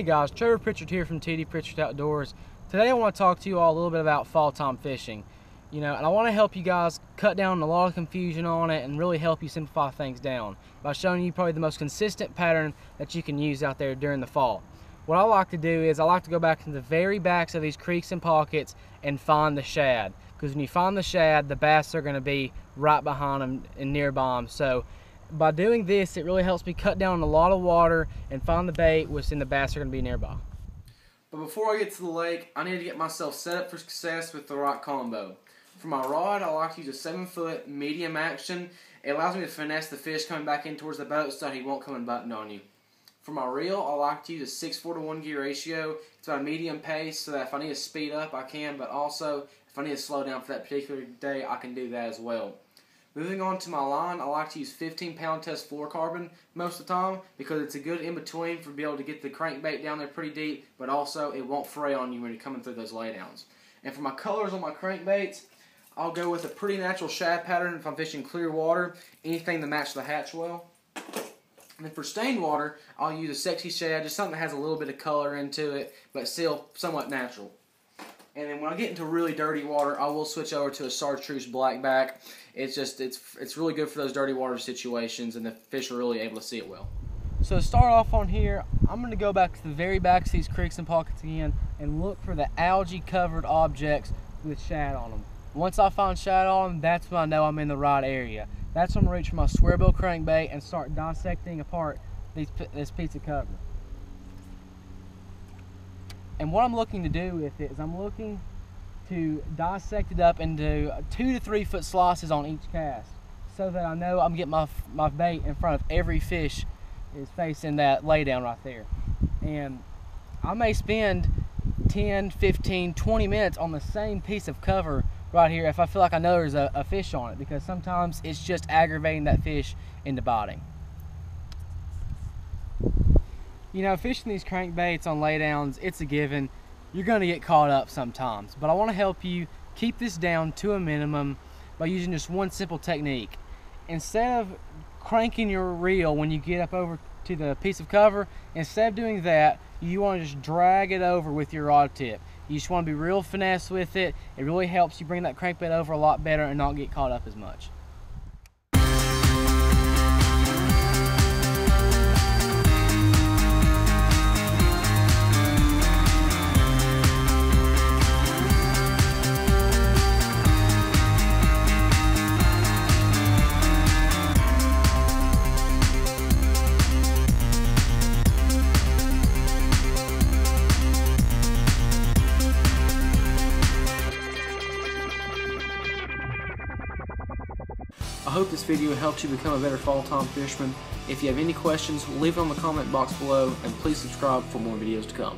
Hey guys, Trevor Pritchard here from TD Pritchard Outdoors. Today I want to talk to you all a little bit about fall time fishing. And I want to help you guys cut down a lot of confusion on it and really help you simplify things down by showing you probably the most consistent pattern that you can use out there during the fall. What I like to do is I like to go back to the very backs of these creeks and pockets and find the shad. Because when you find the shad, the bass are going to be right behind them and nearby them. So by doing this, it really helps me cut down a lot of water and find the bait, which then the bass are going to be nearby. But before I get to the lake, I need to get myself set up for success with the right combo. For my rod, I like to use a 7-foot medium action. It allows me to finesse the fish coming back in towards the boat so that he won't come and button on you. For my reel, I like to use a 6:4 to 1 gear ratio. It's about a medium pace so that if I need to speed up, I can, but also if I need to slow down for that particular day, I can do that as well. Moving on to my line, I like to use 15-pound test fluorocarbon most of the time because it's a good in-between for being able to get the crankbait down there pretty deep, but also it won't fray on you when you're coming through those laydowns. And for my colors on my crankbaits, I'll go with a pretty natural shad pattern if I'm fishing clear water, anything to match the hatch well. And then for stained water, I'll use a sexy shad, just something that has a little bit of color into it, but still somewhat natural. And then when I get into really dirty water, I will switch over to a chartreuse blackback. It's really good for those dirty water situations, and the fish are really able to see it well. So to start off on here, I'm going to go back to the very backs of these creeks and pockets again and look for the algae-covered objects with shad on them. Once I find shad on them, that's when I know I'm in the right area. That's when I'm going to reach for my square bill crankbait and start dissecting apart this piece of cover. And what I'm looking to do with it is I'm looking to dissect it up into 2 to 3 foot slices on each cast so that I know I'm getting my bait in front of every fish is facing that laydown right there. And I may spend 10, 15, 20 minutes on the same piece of cover right here if I feel like I know there's a fish on it, because sometimes it's just aggravating that fish into biting. Fishing these crankbaits on laydowns, it's a given. You're going to get caught up sometimes. But I want to help you keep this down to a minimum by using just one simple technique. Instead of cranking your reel when you get up over to the piece of cover, instead of doing that, you want to just drag it over with your rod tip. You just want to be real finesse with it. It really helps you bring that crankbait over a lot better and not get caught up as much. I hope this video helps you become a better fall time fisherman. If you have any questions, leave them in the comment box below, and please subscribe for more videos to come.